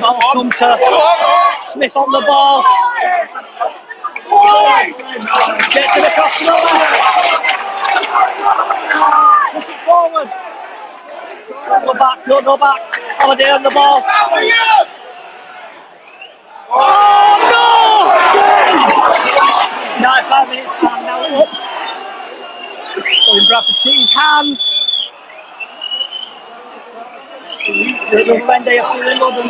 Ball's come to Smith on the ball. Gets it across to the left. Push it forward. Don't go back. Holiday on the ball. Oh no! 95 minutes time now up. Still in Bradford City's hands. The end AFC Wimbledon.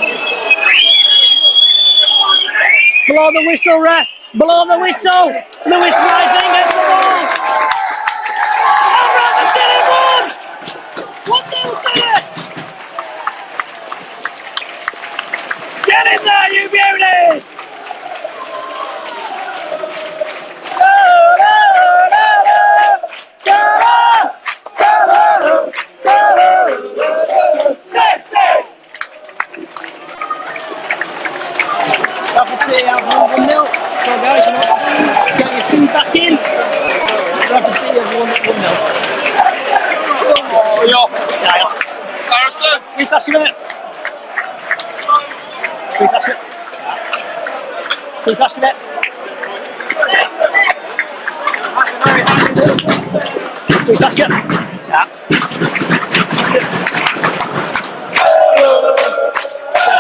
Blow the whistle, ref. Blow the whistle. Lewis Rising gets the ball. And Bradford City won. 1-0 City. Get in there, you beauties. Bradford City have won 1-0. So guys, you know, get your feedback in. Bradford City have won 1-0. Ja. Harrison. Please pass you it. Please pass it. Please pass you it. Please pass it. Tap.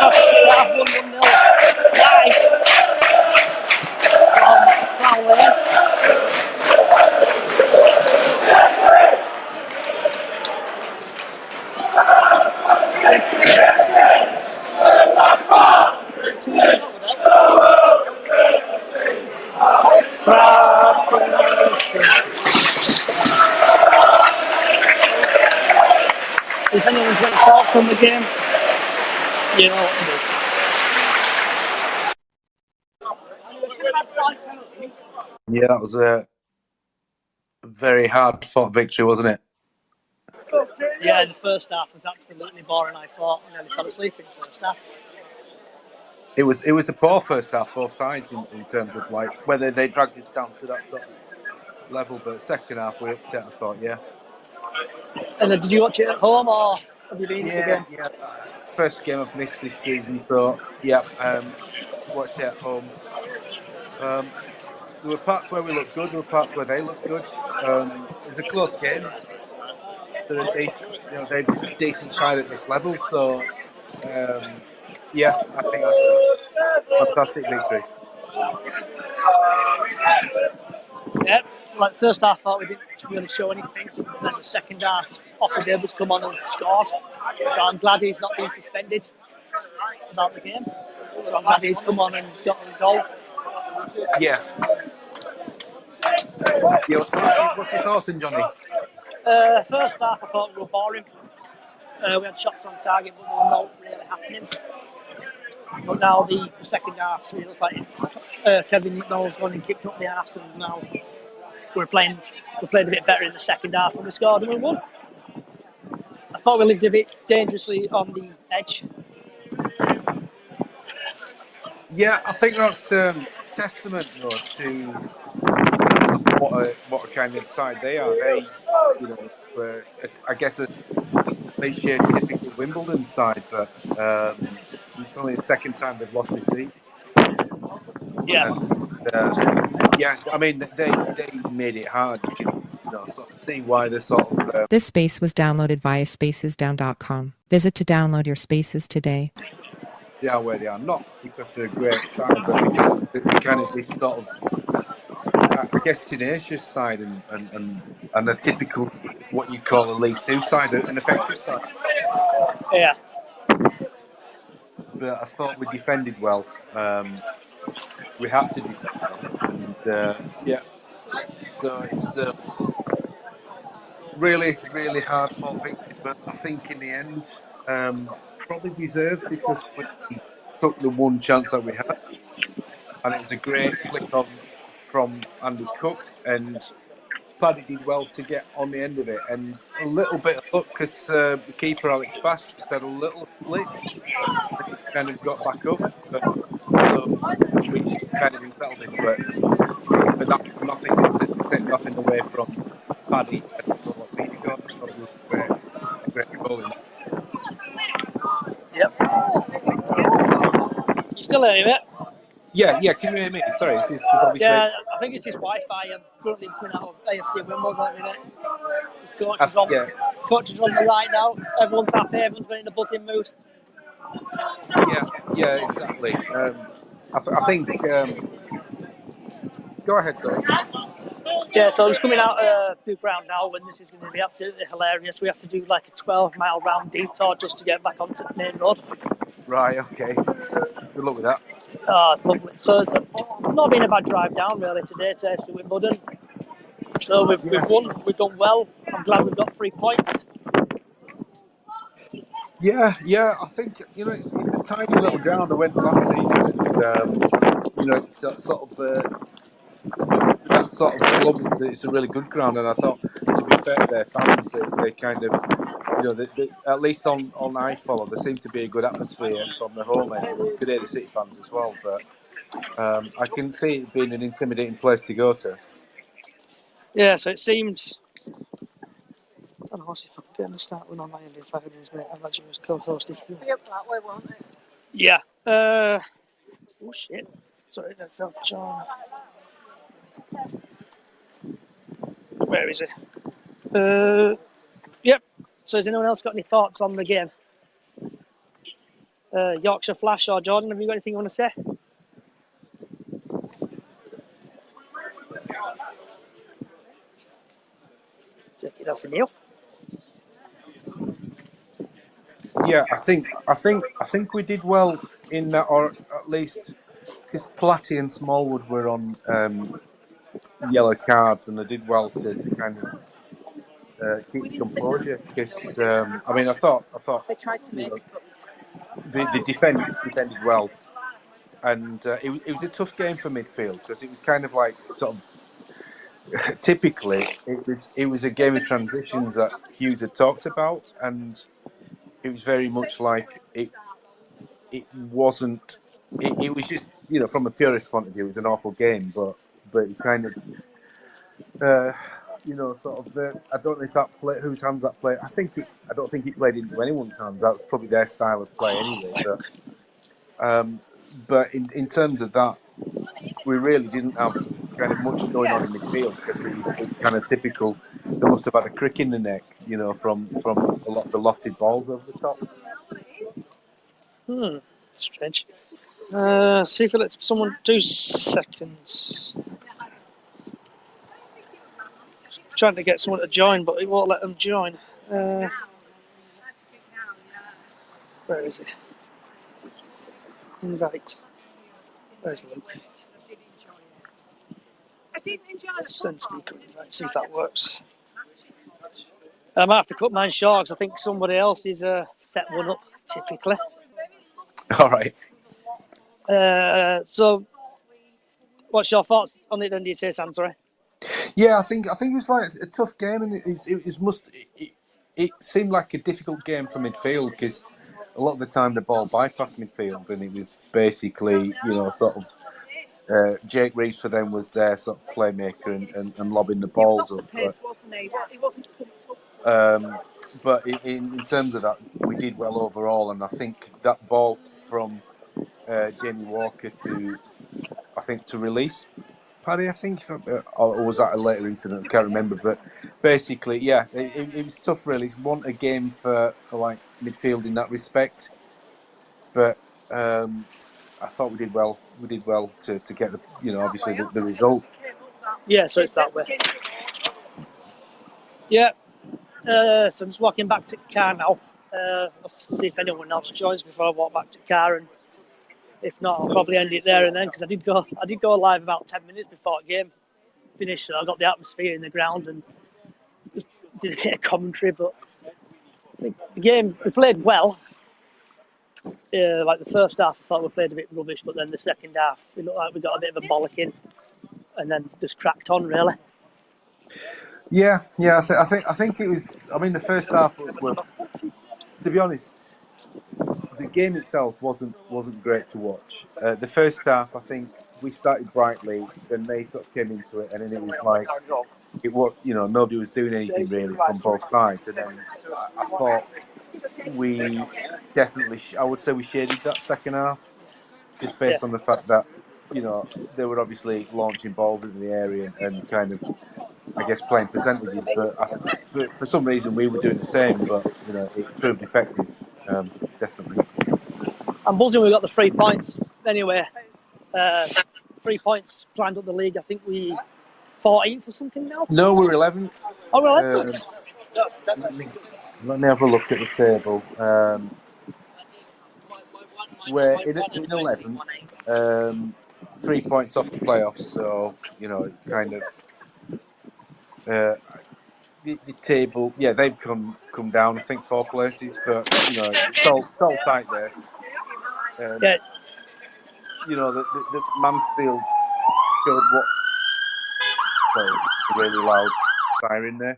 Bradford City have won 1-0. Live. From Crowley. If anyone's got thoughts on the game, you know what to do. Yeah, that was a very hard-fought victory, wasn't it? Yeah, the first half was absolutely boring. I thought I nearly fell asleep in the first half. It was a poor first half, both sides in terms of like whether they dragged us down to that sort of level. But second half we upped it. I thought, yeah. And then, did you watch it at home or have you been to the game? Yeah. It's the first game I've missed this season, so yeah. Watched it at home. There were parts where we looked good. There were parts where they looked good. It's a close game. They're a decent, they're a decent side at this level. So yeah, I think that's a fantastic victory. Yeah, like first half, I thought we didn't really show anything. And then the second half, Oscar Davis come on and scored. So I'm glad he's not been suspended to start the game. So I'm glad he's come on and got the goal. Yeah. What's your thoughts on Johnny? First half, I thought we were boring. We had shots on target, but they were not really happening. But now the second half, it looks like Kevin Knowles gone and kicked up the arse, and now we played a bit better in the second half, and we scored and we won. I thought we lived a bit dangerously on the edge. Yeah, I think that's testament though to what a kind of side they are. They, were, I guess, a typical Wimbledon side, but it's only the second time they've lost this season. Yeah. And, yeah, I mean, they made it hard. You can, sort of see why they're sort of... This space was downloaded via spacesdown.com. Visit to download your spaces today. They are where they are, not because they're a great side, but because they're kind of this sort of, I guess, tenacious side and a typical, what you call a League Two side, an effective side. Yeah. But I thought we defended well. We had to defend well, and yeah. So it's really, really hard fought victory, but I think in the end, probably deserved because we took the one chance that we had, and it was a great flick on from Andy Cook, and Paddy did well to get on the end of it, and a little bit of luck because the keeper Alex Bass just had a little slip and kind of got back up, which kind of unsettled him, but that take nothing away from Paddy and the goal that he scored. I thought it was a great goal in that. Yep. You still hear me, mate? Yeah. Can you hear me? Sorry, because obviously. Yeah, I think it's this Wi-Fi. I'm currently coming out of AFC Wimbledon at the minute. Coach is on the right now. Everyone's happy. Everyone's been in a buzzing mood. Yeah, exactly. I think. Go ahead, sorry. Yeah, so it's coming out the ground now, and this is going to be absolutely hilarious. We have to do like a 12-mile round detour just to get back onto the main road. Right, okay. Good luck with that. Oh, it's lovely. So it's not been a bad drive down really today to AFC Wimbledon. So we've won. We've done well. I'm glad we've got 3 points. Yeah. I think it's a tiny little ground. I went last season, and it's sort of for that sort of club. It's a really good ground, and I thought, to be fair, their fans they kind of they, at least on I follow, there seemed to be a good atmosphere from the home end, and you could hear the City fans as well. But I can see it being an intimidating place to go to. Yeah, so it seems. I don't know if I can get the start one on my end if I can, mate. I imagine it was co-hosted. Be up that way, won't it? Yeah. Oh shit. Sorry, that felt John. Where is it? Yep. So has anyone else got any thoughts on the game? Yorkshire Flash or Jordan, have you got anything you want to say? That's a Neil. Yeah, I think we did well in that, or at least because Platty and Smallwood were on yellow cards, and they did well to kind of keep the composure. Because I thought They tried to make the defence defended well, and it was a tough game for midfield because it was kind of like sort of typically it was a game of transitions that Hughes had talked about, and it was very much like it wasn't. It was just from a purist point of view, it was an awful game, but it was kind of sort of. I don't know if that play, whose hands that play. I don't think it played into anyone's hands. That was probably their style of play anyway. But in terms of that, we really didn't have kind of much going on in midfield because it's kind of typical. They must have had a crick in the neck, from a lot of the lofted balls over the top. Strange. See if it lets someone 2 seconds. Trying to get someone to join, but it won't let them join. Where is it? Invite. Where's Luke? Send speaker invite. See if that works. I might have to cut mine short because I think somebody else is set one up typically. All right. So, what's your thoughts on it then? Do you say, Sam? Sorry. Yeah, I think it was like a tough game, and it seemed like a difficult game for midfield because a lot of the time the ball bypassed midfield, and it was basically sort of Jake Reeves for them was their sort of playmaker and lobbing the balls up. But in terms of that, we did well overall, and I think that ball from Jamie Walker to release Paddy, I think, or was that a later incident? I can't remember. But basically, yeah, it was tough. Really, it's one a game for like midfield in that respect. But I thought we did well. We did well to get obviously the result. Yeah, so it's that way. Yeah. So I'm just walking back to the car now. I'll see if anyone else joins before I walk back to the car, and if not, I'll probably end it there and then because I did go live about 10 minutes before the game finished. So I got the atmosphere in the ground and just did a bit of commentary. But the game, we played well. Like the first half, I thought we played a bit rubbish, but then the second half, it looked like we got a bit of a bollocking, and then just cracked on really. Yeah. I think it was. I mean, the first half were, to be honest, the game itself wasn't great to watch. The first half, I think we started brightly, then they sort of came into it, and then it was like it was nobody was doing anything really from both sides, and then I thought we definitely I would say we shaded that second half just based on the fact that, you know, they were obviously launching balls in the area and kind of, I guess, playing percentages. But for some reason, we were doing the same, but, you know, it proved effective, definitely. I'm buzzing we got the 3 points. Anyway, 3 points climbed up the league. I think we 14th or something now. No, we're 11th. Oh, we're 11th. Let me have a look at the table. We're in 11th, 3 points off the playoffs. So, you know, it's kind of the table. Yeah, they've come down. I think 4 places, but you know, it's all tight there. Yeah. You know, the Mansfield showed what. Sorry, a really loud siren there.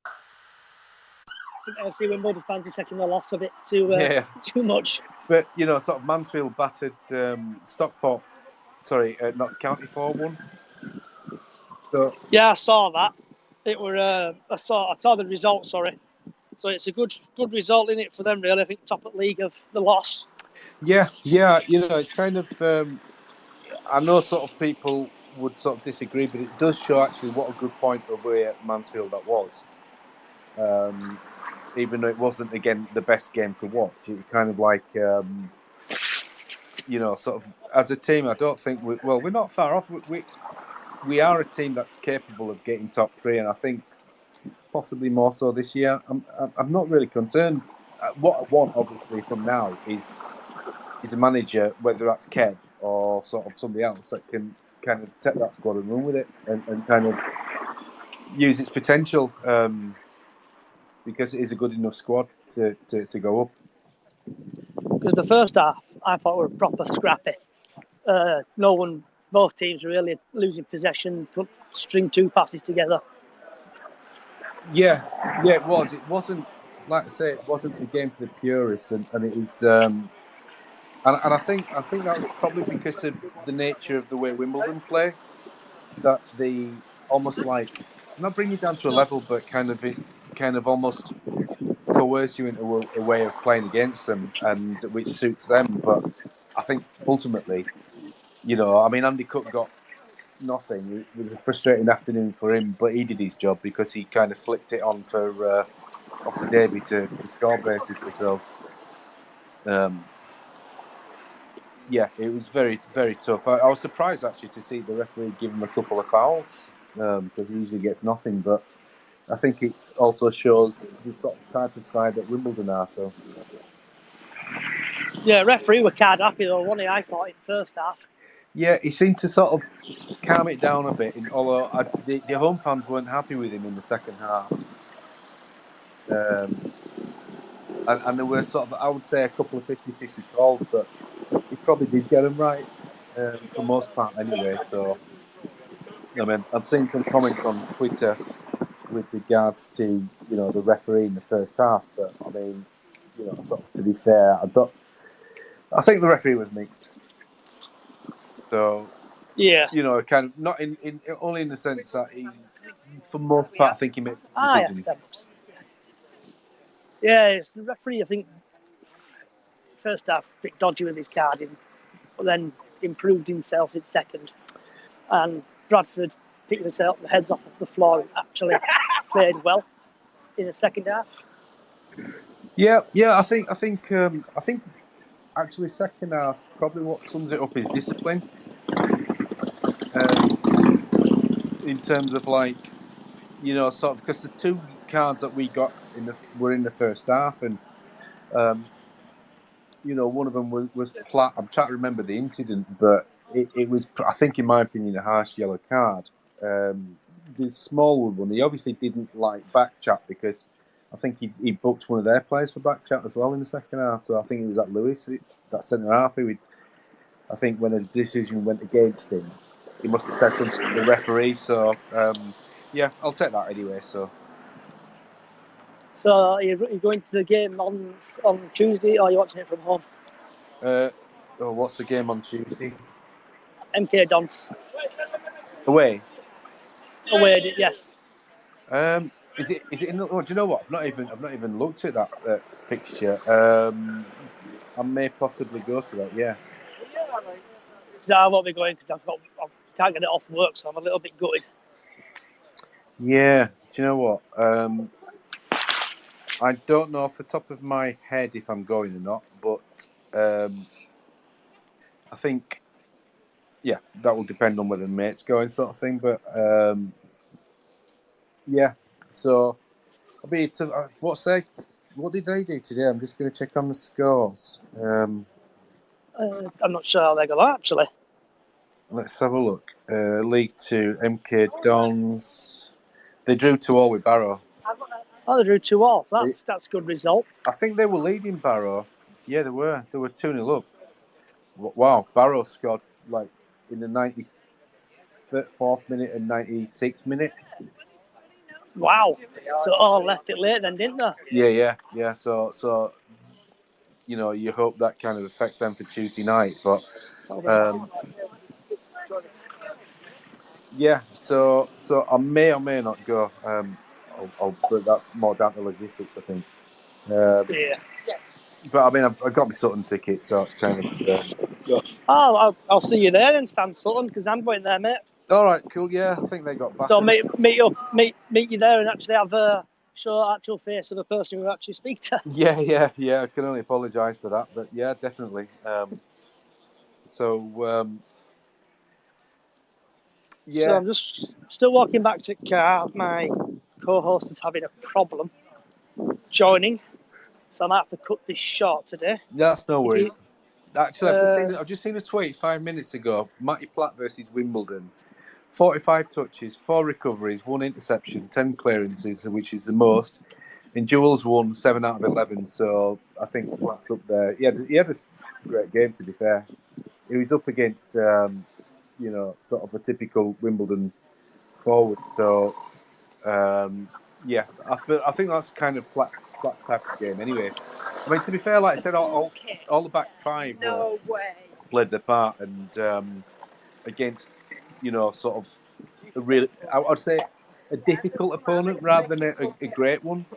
I think AFC Wimbledon fans are taking the loss a bit too much. But, you know, sort of Mansfield battered Stockport, Notts County 4-1. So, yeah, I saw that. It were I saw the result. Sorry, so it's a good result in it for them. Really, I think top at league of the loss. Yeah. You know, it's kind of. I know sort of people would sort of disagree, but it does show actually what a good point away at Mansfield that was. Even though it wasn't, again, the best game to watch, it was kind of like, you know, sort of as a team, I don't think we're not far off. We are a team that's capable of getting top 3, and I think possibly more so this year. I'm not really concerned. What I want, obviously, from now is a manager, whether that's Kev or sort of somebody else, that can kind of take that squad and run with it and kind of use its potential, because it is a good enough squad to go up. Because the first half, I thought were proper scrappy. Both teams were really losing possession, couldn't string 2 passes together. Yeah, it was. It wasn't, like I say, it wasn't a game for the purists, and it was. And I think that was probably because of the nature of the way Wimbledon play, that they almost like not bring you down to a level, but kind of almost coerce you into a way of playing against them, and which suits them. But I think ultimately, you know, I mean, Andy Cook got nothing. It was a frustrating afternoon for him, but he did his job because he kind of flicked it on for Oscar Davey to score, basically. So, yeah, it was very, very tough. I was surprised actually to see the referee give him a couple of fouls, because he usually gets nothing. But I think it also shows the sort of type of side that Wimbledon are. So, yeah, referee were card happy though, wasn't he? I thought in the first half. yeah, he seemed to sort of calm it down a bit. Although the home fans weren't happy with him in the second half. And there were sort of, I would say, a couple of 50-50 calls, but he probably did get them right, for most part anyway. So, I mean, I've seen some comments on Twitter with regards to, you know, the referee in the first half, but I mean, you know, sort of to be fair, I think the referee was mixed. So, yeah, you know, kind of not in only in the sense that he, for most part, I think he made decisions. Yeah, it's the referee. I think first half a bit dodgy with his carding, but then improved himself in second. And Bradford picked himself the heads off of the floor and actually played well in the second half. Yeah. I think actually second half probably what sums it up is discipline. In terms of, like, you know, sort of, because the 2 cards that we got were in the first half, and you know, one of them was Platt. I'm trying to remember the incident, but it was, I think, in my opinion, a harsh yellow card. The Smallwood one, he obviously didn't like back chat because I think he booked one of their players for back chat as well in the second half. So I think it was at Lewis, that centre half, who I think when a decision went against him, he must have said something to the referee. So, yeah, I'll take that anyway. So you're going to the game on Tuesday, or are you watching it from home? what's the game on Tuesday? MK Dons. Away, yes. Is it in? Oh, do you know what? I've not even looked at that fixture. I may possibly go to that. Yeah. Because I won't be going because I can't get it off work, so I'm a little bit gutted. Yeah, do you know what? I don't know off the top of my head if I'm going or not, but I think, yeah, that will depend on whether the mate's going, sort of thing. But yeah, so I'll be to what did they do today? I'm just going to check on the scores. I'm not sure how they got actually. Let's have a look. League 2, MK Dons. They drew 2-2 with Barrow. Oh, they drew 2-2. That's a good result. I think they were leading Barrow. Yeah, they were. They were 2-0 up. Wow, Barrow scored like in the 94th minute and 96th minute. Wow. So all left it late then, didn't they? Yeah. So you hope that kind of affects them for Tuesday night, but yeah. So I may or may not go. But that's more down to logistics, I think. Yeah. But I mean, I've got my Sutton ticket, so it's kind of. I'll see you there then, Stan Sutton, because I'm going there, mate. All right, cool. Yeah, I think they got battered. So meet you there and actually have a show actual face of the person who actually speak to. Yeah. I can only apologise for that, but yeah, definitely. So I'm just still walking back to the car. My co-host is having a problem joining, so I might have to cut this short today. That's no worries. Actually, I've just seen a tweet 5 minutes ago. Matty Platt versus Wimbledon. 45 touches, 4 recoveries, 1 interception, 10 clearances, which is the most. And Jewels won 7 out of 11, so I think Platt's up there. He had a great game, to be fair. He was up against, sort of a typical Wimbledon forward. So, yeah, I think that's kind of Platt's type of game anyway. I mean, to be fair, like I said, all the back five played their part, and against, sort of a real, I'd say, a difficult opponent rather than a great one.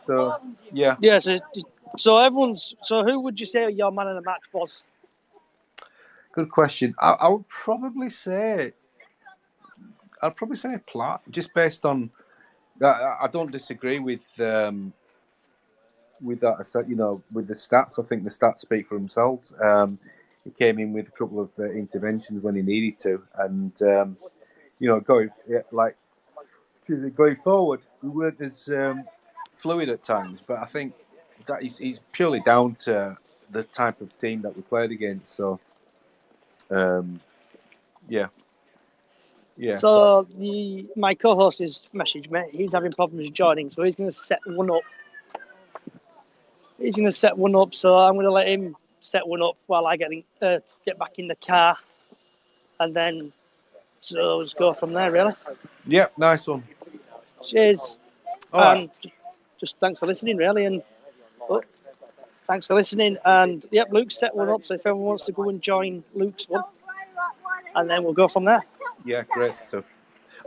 So, yeah. Yeah. So who would you say your man of the match was? Good question. I would probably say, Platt, just based on. I don't disagree with that. With the stats. I think the stats speak for themselves. He came in with a couple of interventions when he needed to, and going forward, we weren't as fluid at times. But I think that he's purely down to the type of team that we played against. So, yeah. So my co-host is messaged me. He's having problems joining, so he's going to set one up. So I'm going to let him set one up while I get back in the car, and then so just go from there. Really. Yeah, nice one. Cheers. All right. Just thanks for listening, really, and thanks for listening. And yep, Luke's set one up. So if everyone wants to go and join Luke's one, and then we'll go from there. Yeah, great stuff.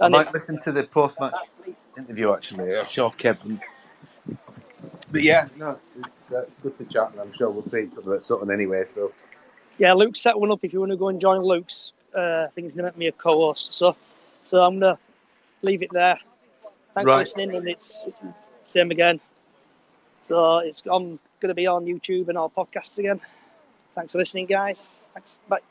I might listen to the post-match interview, actually. I'm sure Kevin. But yeah, no, it's good to chat, and I'm sure we'll see each other at Sutton anyway. So yeah, Luke set one up if you want to go and join Luke's. I think he's going to make me a co-host. So I'm going to leave it there. Thanks for listening, and it's same again. So it's going to be on YouTube and our podcasts again. Thanks for listening, guys. Thanks. Bye.